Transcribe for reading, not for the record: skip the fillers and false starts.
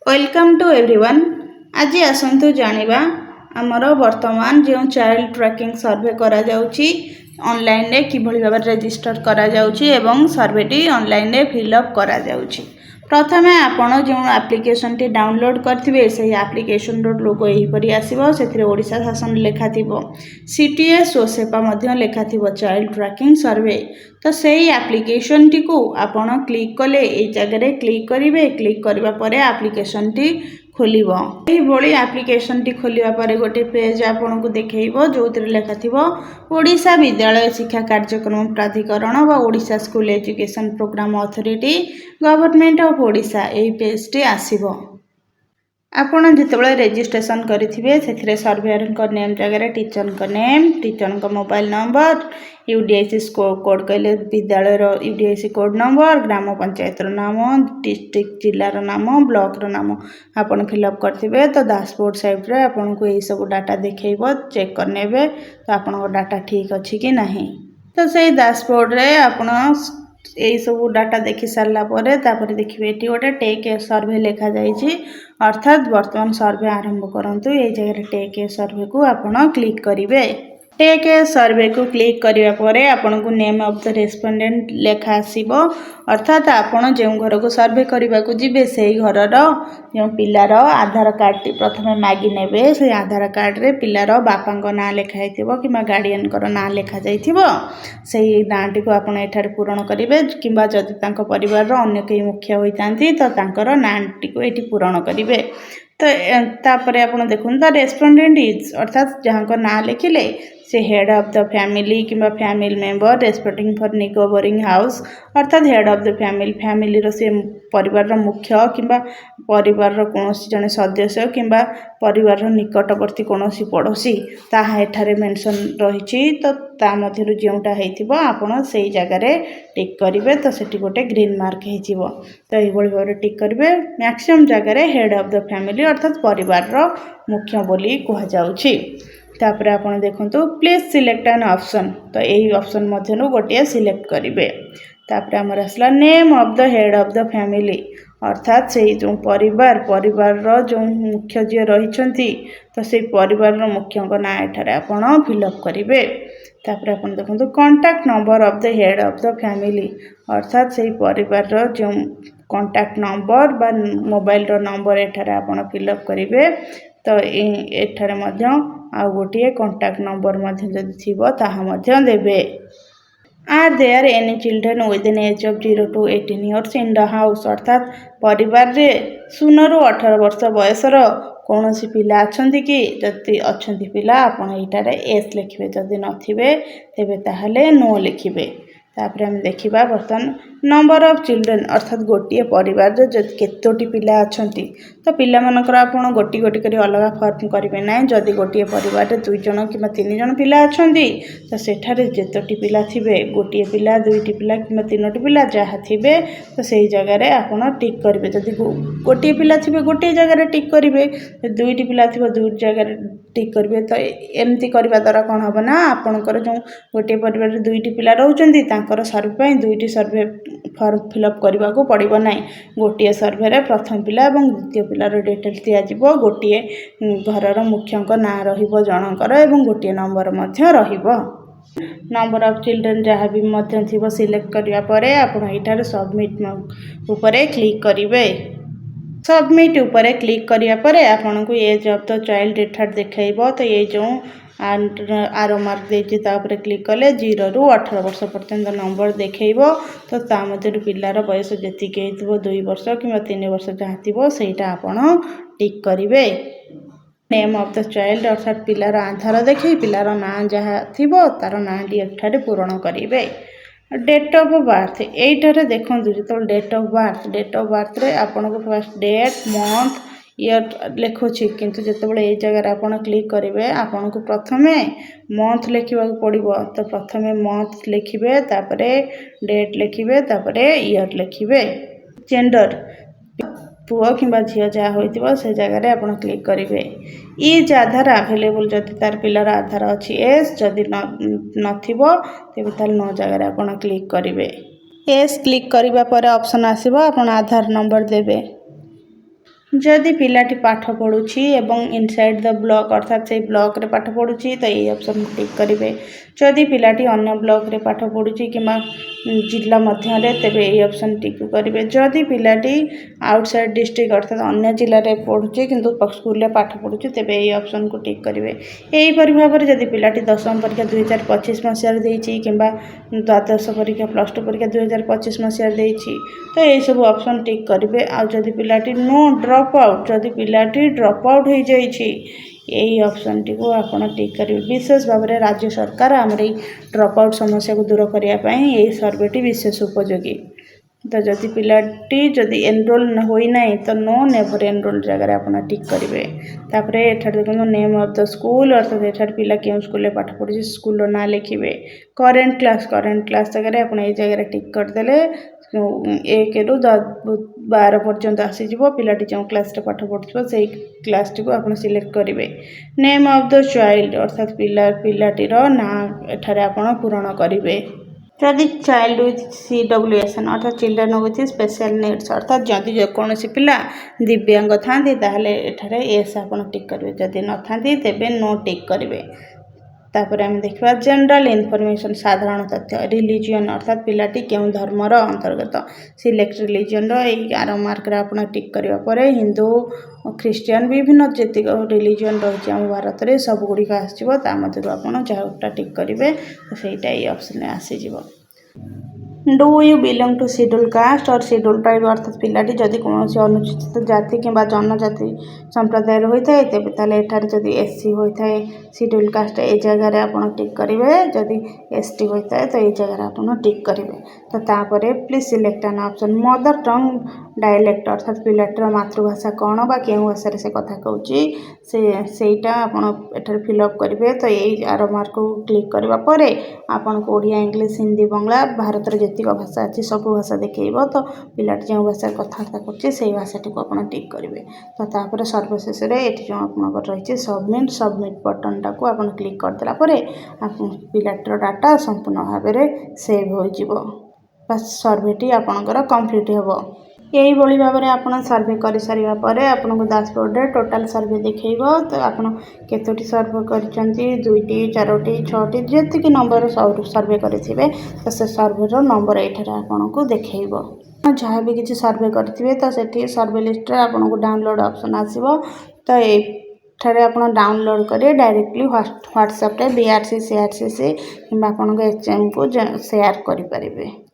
Welcome to everyone. आज आसतु जानिबा आमर वर्तमान जो चाइल्ड ट्रैकिंग सर्वे करा जाउची ऑनलाइन रे किभली भाव रजिस्टर करा जाउची एवं सर्वेटी ऑनलाइन रे फिलअप करा जाउची। प्रथमे आपण जो एप्लिकेशन टी डाउनलोड करथिबे से एप्लिकेशन रो लोगो एही परी आसीबो। सेथिरे ओडिशा शासन लेखा थिबो, सीटीएस ओ सेपा मध्य लेखा थिबो चाइल्ड ट्रैकिंग सर्वे। तो सेही एप्लिकेशन टी को आपण क्लिक कले ए जगह रे क्लिक करिवे। क्लिक करबा परे एप्लिकेशन टी खोलिबो। एही भली एप्लिकेशन टी खोलिबा परे गोटे पेज आपन को देखैबो जोतिर लेखा थिबो ओडिशा विद्यालय शिक्षा कार्यक्रम प्राधिकरण व Odisha school education programme authority government of Odisha. एही पेज टी आसीबो। आपण जितेबाला रेजिस्ट्रेशन करेंगे से सर्वेयर नेम जगह टीचर नेम, टीचर का मोबाइल नंबर, यूडीआईसी कोड कहले विद्यालय यूडीआईसी कोड नंबर, ग्राम पंचायत नाम, डिस्ट्रिक्ट जिलार नाम, ब्लॉक नाम आपन फिलअप करेंगे। तो डैशबोर्ड साइड रे आपन को यही सब डाटा देखो चेक करने तो आपन डाटा ठीक अच्छी कि नहीं। तो से डैशबोर्ड रे आपन यही सब डाटा देखी सारा पर देखिए ये गोटे टेक ए सर्वे लिखा जाइए। अर्थात वर्तमान सर्वे आरंभ करंतु ये जगह टेक ए सर्वे को आपन क्लिक करेंगे। टेक ए सर्वे को क्लिक करिया परे आपन को नेम ऑफ द रेस्पोंडेंट लेखा आसीबो। अर्थात आपन जो घर को सर्वे करबा को जिबे से घर जो पिलार आधार कार्ड टी प्रथमे मागी नेबे। से आधार कार्ड रे पिलार बापा को नाम लिखा हिथिबो किबा गार्डियन को नाम लिखा जाइथिबो। सेही नाम टी को आपन एठार पूरण करिवे किबा जदि तांको परिवार रो अन्य केही मुख्य होइतांती तो तांकर नाम टी को एठी पूरण करिवे। तो तापरे आपन देखुन द रेस्पोंडेंट इज अर्थात जहां को नाम लिखिले से हेड ऑफ द फैमिली किंबा family member respecting for neighbouring house. अर्थात हेड ऑफ द फैमिली रो से परिवार रो मुख्य किंबा परिवार रो कोनोसी जने सदस्य किंबा परिवार रो निकटवर्ती कोनोसी पड़ोसी ताहा एठारे मेंशन रहिछि। तो ता मध्यरु जेउटा हेतिबो आपण सेही जगह रे टिक करिवे। तो सेठी गोटे ग्रीन मार्क हेजिवो। तो एही बळी भाबरे टिक करिवे। मैक्सिमम जगह रे हेड ऑफ द फैमिली अर्थात परिवार रो मुख्य बोली कहा जाउछि। तापर आपण देखंतु प्लीज सिलेक्ट एन ऑप्शन। तो यही ऑप्शन मध्यनु गोटे सिलेक्ट करिवे। तापर हमर असला name of the head of the family अर्थात से जो परिवार रो जो मुख्य जे रहिछंती तो से परिवार रो मुख्य को ना एठारे आपण फिलअप करिवे। तापर आपण देखंतु contact number of the head of the family अर्थात से परिवार रो जो कांटेक्ट नंबर बा मोबाइल रो नंबर एठारे आपण फिलअप करिवे। तो एठारे मध्य आ गोटे कांटेक्ट नंबर मध्य जदि थिबो ताहा मध्य देबे। Are there any children within age of 0 to 18 years in the house अर्थात परिवार रे 0 ରୁ 18 वर्ष बयसर कौन सी पिला अछंती कि जदि अछंती पिला आपण एटारे एस लिखिबे। जदि नथिबे तेबे ताहले नो लिखिबे। तापर हम देखिबा बर्तन नंबर ऑफ चिल्ड्रेन अर्थात गोटे परिवार रे जदि केतोटी पिला अछंती तो पिला मानकर आपण गोटी गोटी करी अलगा फॉर्म करिवे नै। जदि गोटे परिवार रे 2 जण किबा 3 जण पिला अछंती तो सेठारे जेतोटी पिला थिबे गोटे पिला 2टी पिला किबा 3टी पिला जहा थिबे तो सेही जगह रे आपण टिक करिवे। जदि गोटे पिला थिबे गोटे जगह रे टिक करिवे, 2टी पिला थिबे 2टी जगह रे टिक करिवे। तो एमती करबा द्वारा कोन हबो ना आपनकर जो गोटे परिवार रे 2टी पिला रहउचंती तांकर सर्वे पई 2टी सर्वे फॉर्म फिलअप करबा को पड़िबो नै। गोटे सर्वे रे प्रथम पिला एवं द्वितीय पिला रो डिटेल्स दिया जिवो। गोटे घरर मुख्यक ना रहिबो जनकर एवं गोटे नंबर मध्य रहिबो। नंबर ऑफ चिल्ड्रेन जहाँ भी मध्य थिबो सिलेक्ट करिया परे आपण एठार सबमिट ऊपर क्लिक करिवे। सबमिट ऊपर क्लिक करिया परे आपण को एज ऑफ द चाइल्ड एठार देखाइबो। तो ये जो आरो मार्क देछि ता ऊपर क्लिक कले 0 ରୁ 18 वर्ष पर्यंत नंबर देखेइबो। तो ता मध्यरु पिल्लार बयस जेतिके हेतिबो 2 वर्ष किबा 3 वर्ष जहाँ थिबो सेटा आपण टिक करिवे। नेम ऑफ द चाइल्ड अर्थात पिलार आधार देखि पिलार नाम जहाँ थिबो तार नाम टी एठारे पूरण करिवे। डेट ऑफ बर्थ एठारे देखंतु जो डेट ऑफ बर्थ रे आपण को फर्स्ट डेट मंथ ईयर लिखुछि किंतु जेतेबेले ए जगह आपण क्लिक करिवे आपण को प्रथमे मंथ लिखिबा पड़िबो। तो प्रथमे मंथ लिखिबे तापरे डेट लिखिबे तापरे ईयर लिखिबे। जेंडर पुओ किंबा झियो जहाँ होइतिबो से जगह रे आपण क्लिक करिवे। इज आधार अवेलेबल जदि तार पिलार आधार अछि एस जदि नथिबो तेबे तार नो जगह रे आपण क्लिक करिवे। एस क्लिक करिबा परे ऑप्शन आसीबो आपण आधार नंबर देबे। जदि पिलाटी पाठ पढ़ुछि एवं इनसाइड द ब्लॉक अर्थात से ब्लॉक रे पाठ पढ़ुछि तो ये ऑप्शन टिक करेंगे। जदि पिलाटी अन्य ब्लॉक रे पाठ पढ़ुछि कि जिला मध्य तेरे ये ऑप्शन टिक करेंगे। जदि पिलाटी आउटसाइड डिस्ट्रिक्ट अर्थात अन्य जिले में पढ़ुछि किंतु स्कूल रे पाठ पढ़ुछि तेरे ये ऑप्शन को टिक करेंगे। यहीपरि भाव में जदि पिलाटी 10वीं परीक्षा 2025 मसीह देइछि किंबा द्वादश परीक्षा +2 परीक्षा 2025 मसीह देइछि तो ये सब ऑप्शन टिक करेंगे। आउ जदि पिलाटी नो ड्रॉप आउट जदि पिलाटी ड्रॉप आउट हो जाइछि यही ऑप्शन टी को आपण टिक करेंगे। विशेष भाव में राज्य सरकार आमर ड्रॉप आउट समस्या को दूर करने यही सर्वेटी विशेष उपयोगी। तो जदि पिलाटी जदि एनरोल होना तो नो नेवर एनरोल जगह आप टिक करेंगे। तापर एठार देखो नेम ऑफ द स्कूल अर्थात एठार पिला क्यों स्कूल पाठ पढ़ी स्कूल ना लिखे। करेन्ट क्लास जगह आप जगह टिक करदे 1 ରୁ 12 पर्यंत आसीज पिलाटी जो क्लास रे पाठ पढ़ुव से क्लास टी को आप सिलेक्ट करेंगे। नेम ऑफ द चाइल्ड अर्थात पिलाटीर ना एठारे आप पूरण करेंगे। जदि चाइल्ड विथ CWSN अर्थात चिल्ड्रेन विथ स्पेशल नीड्स अर्थात जदि जेकोसी पिला दिव्यांग था एठारे एस आप टिक करेंगे। जदि न था तेबे नो टिक करेंगे। तापर आम देखा जनरल इनफॉरमेशन साधारण तथ्य रिलीजियन अर्थात पिलाटी क्यों धर्मर अंतर्गत सिलेक्ट रिलीजियन आर मार्क आप टिक करने हिंदू ख्रीस्टियन विभिन्न जीक रिलीजियन रही आम भारत में सबगुड़िक आसो आप जहाँ टिक करेंगे तो सहीटा ये ऑप्शन आसीज। Do you belong to schedule caste or schedule tribe अर्थात पिलाटी जदि कौन अनुसूचित जाति कि जनजाति संप्रदाय होता है तेज एठार जदि SC होता है शेड्यूल कास्ट ये जगह आप टिक करेंगे। जदि ST होता है तो ये जगह आप टिक करेंगे। तो तापर please select an option mother tongue dialect अर्थात पिलाटीर मातृभाषा कौन बा क्यों भाषा से कथा कहूँ सेटा आप फिलअप करेंगे। तो यही आर मार्क को क्लिक करने पर आपन को ओडिया इंग्लिश हिंदी बंगला भारत में जीक भाषा अच्छी सब भाषा देखो तो पिलाटी जो भाषा कथबार्ता कर भाषाटी को आप टिक करेंगे। तो तापर सर्वशेष ये जो आप रही सबमिट बटन टाक आप क्लिक करदेला आप पिलाटीर डाटा संपूर्ण भाव में सेव हो बस सर्वेटी आपणकर कंप्लीट हो। यही भाव में आप सर्वे कर सारा पर आपको डैशबोर्ड रे टोटाल सर्वे देखो तो आप केतोटी सर्वे कर 2टी 4टी 6टी जी नंबर सर्वे करेंगे तो से सर्वेर नंबर ये आपको देखो। जहाँ भी किसी सर्वे करेंगे तो से सर्वे लिस्ट रे आपको डाउनलोड ऑप्शन आसो तो ये आप डाउनलोड करेंगे डायरेक्टली व्हाट्सएप रे BRC CRCC कि HM को शेयर करें।